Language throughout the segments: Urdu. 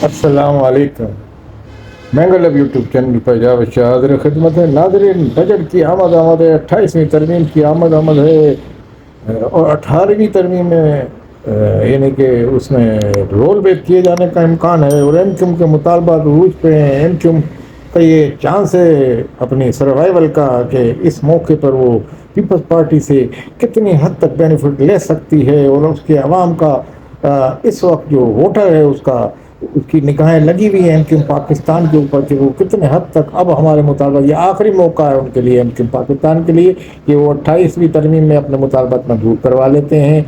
السلام علیکم۔ مینگل اب یوٹیوب چینل پر جاوید حاضر خدمت ہے۔ ناظرین، بجٹ کی آمد ہے، 28ویں ترمیم کی آمد ہے، اور 18ویں ترمیم میں یعنی کہ اس میں رول بیک کیے جانے کا امکان ہے، اور ایم کیو کے مطالبات عروج پہ ہیں۔ ایم کیو کا یہ چانس ہے اپنی سروائیول کا کہ اس موقع پر وہ پیپلز پارٹی سے کتنی حد تک بینیفٹ لے سکتی ہے، اور اس کے عوام کا اس وقت جو ووٹر ہے اس کی نگاہیں لگی ہوئی ہیں ایم کیو پاکستان کے اوپر کہ وہ کتنے حد تک اب ہمارے مطالبات، یہ آخری موقع ہے ان کے لیے، ایم کیو پاکستان کے لیے، کہ وہ 28ویں ترمیم میں اپنے مطالبات منظور کروا لیتے ہیں،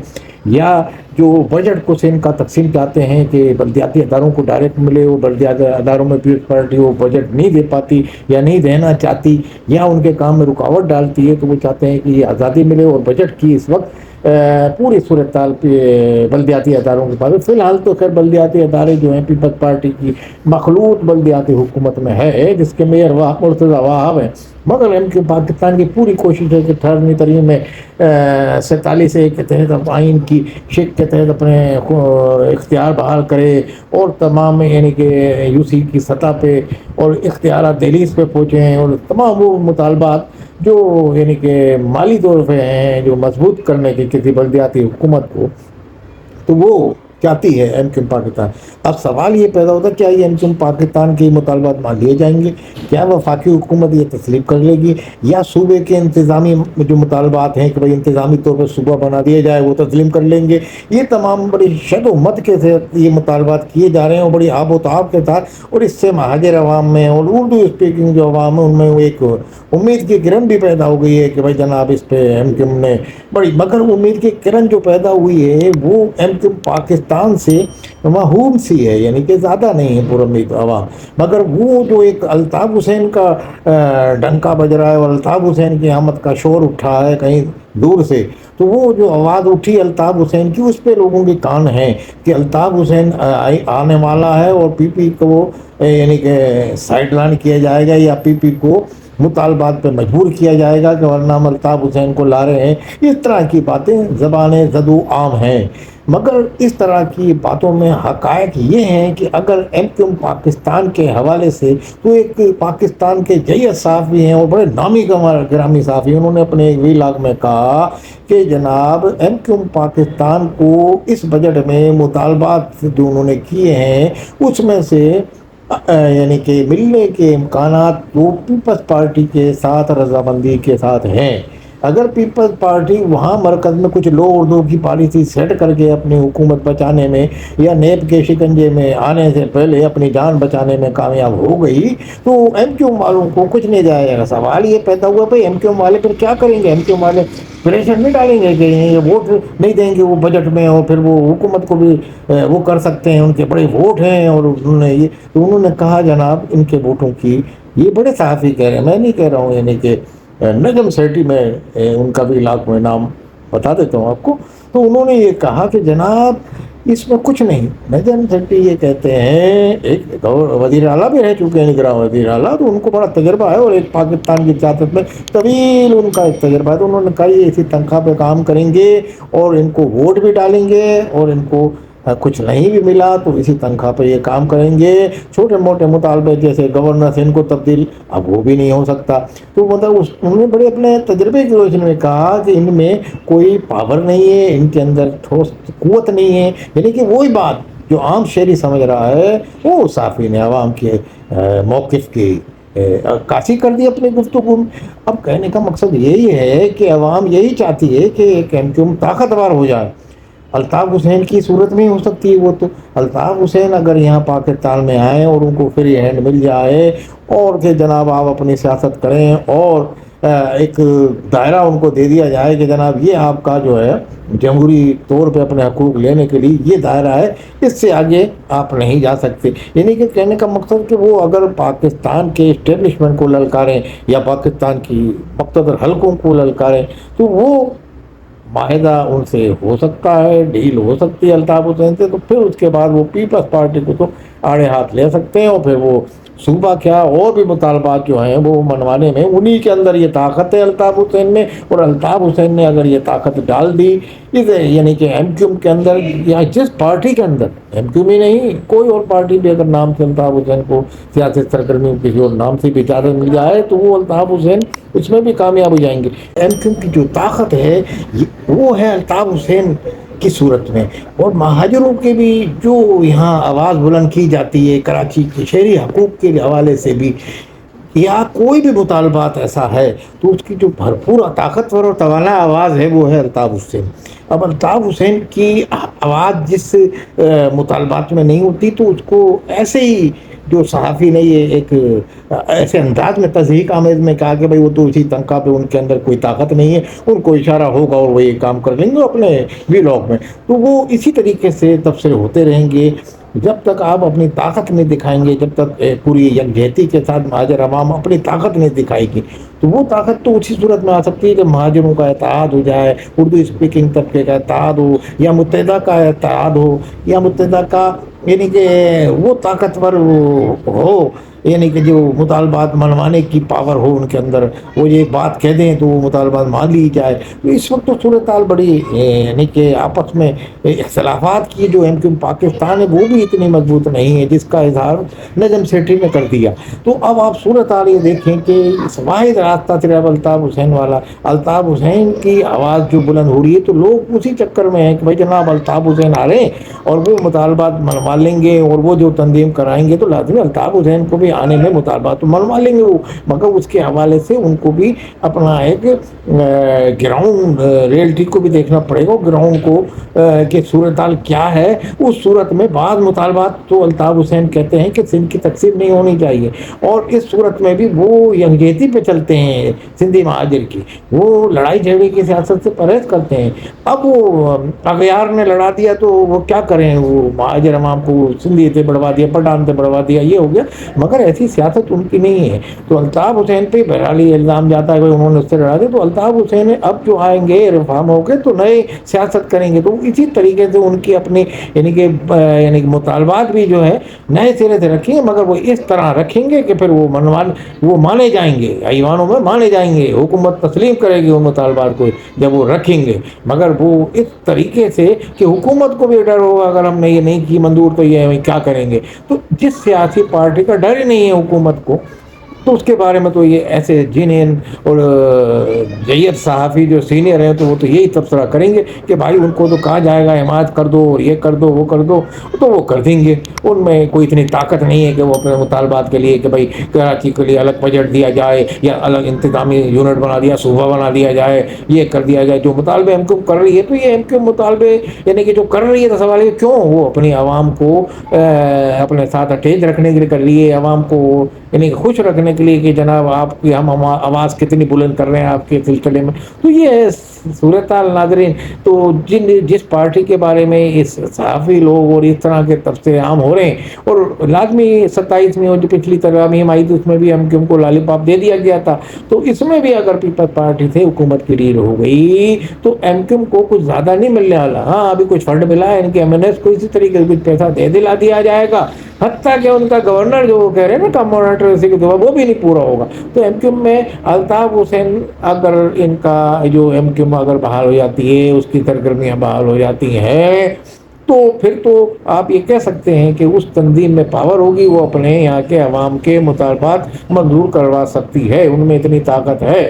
یا جو بجٹ کو سے ان کا تقسیم چاہتے ہیں کہ بلدیاتی اداروں کو ڈائریکٹ ملے، وہ بلدیاتی اداروں میں پیپلز پارٹی وہ بجٹ نہیں دے پاتی یا نہیں دینا چاہتی یا ان کے کام میں رکاوٹ ڈالتی ہے، تو وہ چاہتے ہیں کہ یہ آزادی ملے اور بجٹ کی اس وقت پوری صورتحال پہ بلدیاتی اداروں کے پاس۔ فی الحال تو خیر بلدیاتی ادارے جو ہیں پیپلز پارٹی کی مخلوط بلدیاتی حکومت میں ہے، جس کے میئر مرتضی وہاب ہیں، مگر ایم کیو پاکستان کی پوری کوشش ہے کہ 18ویں ترمیم میں 47A کے تحت آئین کی شق کے تحت اپنے اختیار بحال کرے، اور تمام یعنی کہ یو سی کی سطح پہ اور اختیارات دہلیز پہ پہنچے ہیں، اور تمام وہ مطالبات جو یعنی کہ مالی طور پہ ہیں، جو مضبوط کرنے کی کسی بلدیاتی حکومت کو، تو وہ چاہتی ہے ایم کیو پاکستان۔ اب سوال یہ پیدا ہوتا ہے کیا یہ ایم کیو پاکستان کے مطالبات مان لیے جائیں گے؟ کیا وفاقی حکومت یہ تسلیم کر لے گی، یا صوبے کے انتظامی جو مطالبات ہیں کہ بھائی انتظامی طور پر صوبہ بنا دیا جائے وہ تسلیم کر لیں گے؟ یہ تمام بڑی شد و مت کے ساتھ یہ مطالبات کیے جا رہے ہیں، اور بڑی آب و تاب کے ساتھ، اور اس سے مہاجر عوام میں اور اردو اسپیکنگ جو عوام ہے ان میں ایک امید کی کرن بھی پیدا ہو گئی ہے کہ بھائی جناب اس پہ ایم کیو نے بڑی، مگر امید کی کرن جو پیدا ہوئی ہے وہ ایم کیو پاکستان سے محروم سی ہے، یعنی کہ زیادہ نہیں ہے پر امید عوام، مگر وہ جو ایک الطاف حسین کا ڈنکا بج رہا ہے، اور الطاف حسین کی آمد کا شور اٹھا ہے کہیں دور سے، تو وہ جو آواز اٹھی الطاف حسین کی، اس پہ لوگوں کے کان ہیں کہ الطاف حسین آنے والا ہے، اور پی پی کو یعنی کہ سائڈ لائن کیا جائے گا، یا پی پی کو مطالبات پہ مجبور کیا جائے گا کہ ورنہ ہم الطاف حسین کو لا رہے ہیں۔ اس طرح کی باتیں زبانیں زدو عام ہیں، مگر اس طرح کی باتوں میں حقائق یہ ہیں کہ اگر ایم کیو پاکستان کے حوالے سے، تو ایک پاکستان کے جیت صحافی ہیں اور بڑے نامی گرامی صحافی، انہوں نے اپنے ایک ویلاگ میں کہا کہ جناب ایم کیو پاکستان کو اس بجٹ میں مطالبات جو انہوں نے کیے ہیں اس میں سے یعنی کہ ملنے کے امکانات جو پیپلز پارٹی کے ساتھ رضامندی کے ساتھ ہیں، اگر پیپلز پارٹی وہاں مرکز میں کچھ لو اردو کی پالیسی سیٹ کر کے اپنی حکومت بچانے میں یا نیب کے شکنجے میں آنے سے پہلے اپنی جان بچانے میں کامیاب ہو گئی، تو ایم کیو والوں کو کچھ نہیں جائے گا۔ سوال یہ پیدا ہوا بھائی ایم کیو والے پھر کیا کریں گے؟ ایم کیو والے پریشر نہیں ڈالیں گے کہ یہ ووٹ نہیں دیں گے وہ بجٹ میں، اور پھر وہ حکومت کو بھی وہ کر سکتے ہیں، ان کے بڑے ووٹ ہیں، اور انہوں نے کہا جناب ان کے ووٹوں کی، یہ بڑے صحافی کہہ رہے ہیں، میں نہیں کہہ رہا ہوں، یعنی کہ نجم سیٹھی میں ان کا بھی علاقہ میں نام بتا دیتا ہوں آپ کو، تو انہوں نے یہ کہا کہ جناب اس میں کچھ نہیں۔ نجم سیٹھی یہ کہتے ہیں، ایک وزیر اعلیٰ بھی رہ چکے ہیں، نگراں وزیر اعلیٰ، تو ان کو بڑا تجربہ ہے، اور ایک پاکستان کی سیاست میں طویل ان کا ایک تجربہ ہے، تو انہوں نے کہا یہ اسی تنخواہ پہ کام کریں گے، اور ان کو ووٹ بھی ڈالیں گے، اور ان کو کچھ نہیں بھی ملا تو اسی تنخواہ پہ یہ کام کریں گے۔ چھوٹے موٹے مطالبے جیسے گورنر سے ان کو تبدیل، اب وہ بھی نہیں ہو سکتا، تو مطلب انہوں نے بڑے اپنے تجربے کی روشنی میں کہا کہ ان میں کوئی پاور نہیں ہے، ان کے اندر ٹھوس قوت نہیں ہے، یعنی کہ وہی بات جو عام شہری سمجھ رہا ہے، وہ صحافی نے عوام کے موقف کی عکاسی کر دی اپنی گفتگو میں۔ اب کہنے کا مقصد یہی ہے کہ عوام یہی چاہتی ہے کہ ایک ایم کیو طاقتور ہو جائے۔ الطاف حسین کی صورت میں ہو سکتی ہے وہ، تو الطاف حسین اگر یہاں پاکستان میں آئیں اور ان کو فری ہینڈ مل جائے، اور کہ جناب آپ اپنی سیاست کریں، اور ایک دائرہ ان کو دے دیا جائے کہ جناب یہ آپ کا جو ہے جمہوری طور پہ اپنے حقوق لینے کے لیے یہ دائرہ ہے، اس سے آگے آپ نہیں جا سکتے، یعنی کہ کہنے کا مقصد کہ وہ اگر پاکستان کے اسٹیبلشمنٹ کو للکاریں یا پاکستان کی مقتدر حلقوں کو للکاریں، تو وہ معاہدہ ان سے ہو سکتا ہے، ڈیل ہو سکتی ہے الطاف حسین سے، تو پھر اس کے بعد وہ پیپلز پارٹی کو تو آڑے ہاتھ لے سکتے ہیں، اور پھر وہ صوبہ کیا اور بھی مطالبات جو ہیں وہ منوانے میں انہی کے اندر یہ طاقت ہے الطاف حسین میں، اور الطاف حسین نے اگر یہ طاقت ڈال دی یعنی کہ ایم کیو ایم کے اندر یا جس پارٹی کے اندر، ایم کیو ایم ہی نہیں کوئی اور پارٹی بھی اگر نام سے الطاف حسین کو سیاسی سرگرمی کسی اور نام سے بھی اجازت مل جائے تو وہ الطاف حسین اس میں بھی کامیاب ہو جائیں گے۔ ایم کیو ایم کی جو طاقت ہے وہ ہے الطاف حسین کی صورت میں، اور مہاجروں کے بھی جو یہاں آواز بلند کی جاتی ہے کراچی کے شہری حقوق کے حوالے سے بھی، یا کوئی بھی مطالبات ایسا ہے تو اس کی جو بھرپور طاقتور اور توانا آواز ہے وہ ہے الطاف حسین۔ اب الطاف حسین کی آواز جس مطالبات میں نہیں ہوتی تو اس کو ایسے ہی جو صحافی نے یہ ایک ایسے انداز میں تضحیک آمیز میں کہا کہ بھائی وہ تو اسی تنخواہ پہ ان کے اندر کوئی طاقت نہیں ہے، ان کو اشارہ ہوگا اور وہ یہ کام کر لیں گے اپنے ویلاگ میں، تو وہ اسی طریقے سے تبصرے ہوتے رہیں گے جب تک آپ اپنی طاقت نہیں دکھائیں گے، جب تک پوری یکجہتی کے ساتھ مہاجر عوام اپنی طاقت نہیں دکھائے گی۔ تو وہ طاقت تو اسی صورت میں آ سکتی ہے کہ مہاجروں کا اتحاد ہو جائے، اردو اسپیکنگ طبقے کا اتحاد ہو، یا متحدہ کا اتحاد ہو، یا متحدہ کا یعنی کہ وہ طاقتور ہو، یعنی کہ جو مطالبات منوانے کی پاور ہو ان کے اندر، وہ یہ بات کہہ دیں تو وہ مطالبات مان لی جائے۔ تو اس وقت تو صورتحال بڑی یعنی کہ آپس میں اختلافات کی جو ایم کیو ایم پاکستان ہے وہ بھی اتنی مضبوط نہیں ہے جس کا اظہار نجم سیٹھی نے کر دیا۔ تو اب آپ صورتحال یہ دیکھیں کہ اس واحد راستہ صرف الطاف حسین والا، الطاف حسین کی آواز جو بلند ہو رہی ہے تو لوگ اسی چکر میں ہیں کہ بھائی جناب الطاف حسین آ رہے ہیں اور وہ مطالبات منوا لیں گے، اور وہ جو تنظیم کرائیں گے تو لازمی الطاف حسین کو بھی آنے میں مطالبات منوا لیں گے وہ، مگر اس کے حوالے سے ان کو بھی اپنا ایک گراؤنڈ ریئلٹی کو بھی دیکھنا پڑے گا، گراؤنڈ کو کہ صورتحال کیا ہے۔ اس صورت میں بعض مطالبات تو الطاف حسین کہتے ہیں کہ سندھ کی تقسیم نہیں ہونی چاہیے، اور اس صورت میں بھی وہ یکجہتی پہ چلتے ہیں سندھی مہاجر کی، وہ لڑائی جھگڑے کی سیاست سے پرہیز کرتے ہیں۔ اب وہ اغیار نے لڑا دیا تو وہ کیا کریں، وہ مہاجر عوام کو سندھی سے بڑھوا دیا، پٹھان سے بڑھوا دیا، یہ ہو گیا، مگر ایسی سیاست ان کی نہیں ہے۔ تو الطاف حسین پہ بہرحال یہ الزام جاتا ہے کہ انہوں نے اس سے لڑا دیا، تو الطاف حسین اب جو آئیں گے ریفارم ہو کے تو نئے سیاست کریں گے، تو اسی طریقے سے ان کی اپنی یعنی کہ مطالبات بھی جو ہے نئے سرے سے رکھیں گے، مگر وہ اس طرح رکھیں گے کہ پھر وہ مانے جائیں گے، ایوانوں میں مانے جائیں گے، حکومت تسلیم کرے گی وہ مطالبات کو جب وہ رکھیں گے، مگر وہ اس طریقے سے کہ حکومت کو بھی ڈر ہوگا اگر ہم نے یہ نہیں کی منظور تو یہ کیا کریں گے۔ تو جس سیاسی پارٹی کا ڈر ہی نہیں ہے حکومت کو، تو اس کے بارے میں تو یہ ایسے جینین اور جیت صحافی جو سینئر ہیں تو وہ تو یہی تبصرہ کریں گے کہ بھائی ان کو تو کہا جائے گا حمایت کر دو اور یہ کر دو وہ کر دو، تو وہ کر دیں گے۔ ان میں کوئی اتنی طاقت نہیں ہے کہ وہ اپنے مطالبات کے لیے کہ بھائی کراچی کے لیے الگ بجٹ دیا جائے یا الگ انتظامی یونٹ بنا دیا، صوبہ بنا دیا جائے، یہ کر دیا جائے۔ جو مطالبے ایم کیو ایم کر رہی ہے تو یہ ایم کیو ایم مطالبے یعنی کہ جو کر رہی ہے تو سوال ہے کیوں وہ اپنی عوام کو اپنے ساتھ اٹیچ رکھنے کے لیے کر رہی ہے، عوام کو یعنی خوش رکھنے کے لیے کہ جناب آپ کی ہم آواز کتنی بلند کر رہے ہیں آپ کے سلسلے میں۔ تو یہ صورتحال ناظرین، تو جس پارٹی کے بارے میں اس صحافی لوگ اور اس طرح کے تبصرے عام ہو رہے ہیں، اور لازمی 27 میں اور جو پچھلی ترامیم آئی تھی اس میں بھی ایم کیو ایم کو لالی پاپ دے دیا گیا تھا، تو اس میں بھی اگر پیپلز پارٹی سے حکومت کی ڈیل ہو گئی تو ایم کیو ایم کو کچھ زیادہ نہیں ملنے والا۔ ہاں ابھی کچھ فنڈ ملا ہے ان کے ایم این ایس کو، اسی طریقے سے کچھ پیسہ دلا دیا جائے گا، حتیٰ کہ ان کا گورنر جو وہ کہہ رہے ہیں نا کم مانیٹریسی کے دعا وہ بھی نہیں پورا ہوگا۔ تو ایم کیو ایم میں الطاف حسین اگر ان کا جو ایم کیو ایم اگر بحال ہو جاتی ہے، اس کی سرگرمیاں بحال ہو جاتی ہیں، تو پھر تو آپ یہ کہہ سکتے ہیں کہ اس تنظیم میں پاور ہوگی، وہ اپنے یہاں کے عوام کے مطالبات منظور کروا سکتی ہے، ان میں اتنی طاقت ہے۔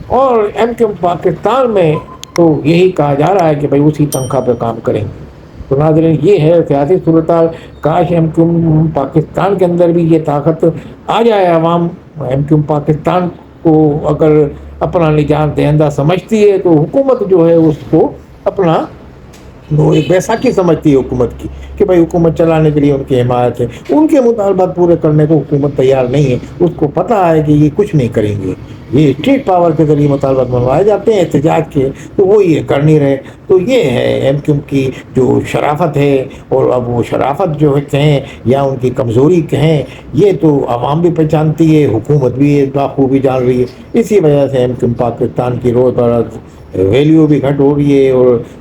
اور ایم کیو ایم پاکستان میں تو یہی کہا جا رہا ہے کہ بھائی اسی تنخواہ پہ کام کریں گے۔ تو ناظرین یہ ہے سیاسی صورتحال، کاش ایم کیو ایم پاکستان کے اندر بھی یہ طاقت آ جائے۔ عوام ایم کیو ایم پاکستان کو اگر اپنا نجات دہندہ سمجھتی ہے تو حکومت جو ہے اس کو اپنا وہ ایک بیساکھی سمجھتی ہے حکومت کی کہ بھائی حکومت چلانے کے لیے ان کی حمایت ہے، ان کے مطالبات پورے کرنے کو حکومت تیار نہیں ہے، اس کو پتہ ہے کہ یہ کچھ نہیں کریں گے، یہ اسٹیٹ پاور کے ذریعے مطالبات منوائے جاتے ہیں احتجاج کے، تو وہ یہ کر نہیں رہے۔ تو یہ ہے ایم کیو ایم کی جو شرافت ہے، اور اب وہ شرافت جو ہے کہیں یا ان کی کمزوری کہیں، یہ تو عوام بھی پہچانتی ہے، حکومت بھی اس بخوبی جان رہی ہے۔ اسی وجہ سے ایم کیو ایم پاکستان کی روز برہ ویلیو بھی گھٹ ہو رہی ہے،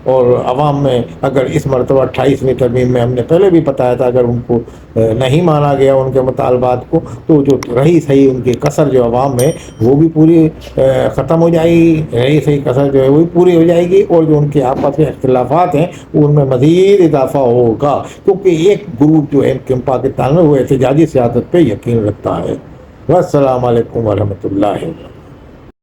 اور عوام میں اگر اس مرتبہ 28ویں ترمیم میں ہم نے پہلے بھی بتایا تھا اگر ان کو نہیں مانا گیا ان کے مطالبات کو تو جو رہی صحیح ان کی کثر جو عوام میں وہ بھی پوری ختم ہو جائے گی، رہی صحیح کثر جو ہے وہ بھی پوری ہو جائے گی، اور جو ان کے آپس میں اختلافات ہیں ان میں مزید اضافہ ہوگا، کیونکہ ایک گروپ جو ہے پاکستان میں وہ احتجاجی سیاست پہ یقین رکھتا ہے۔ والسلام علیکم ورحمۃ اللہ وبرکاتہ۔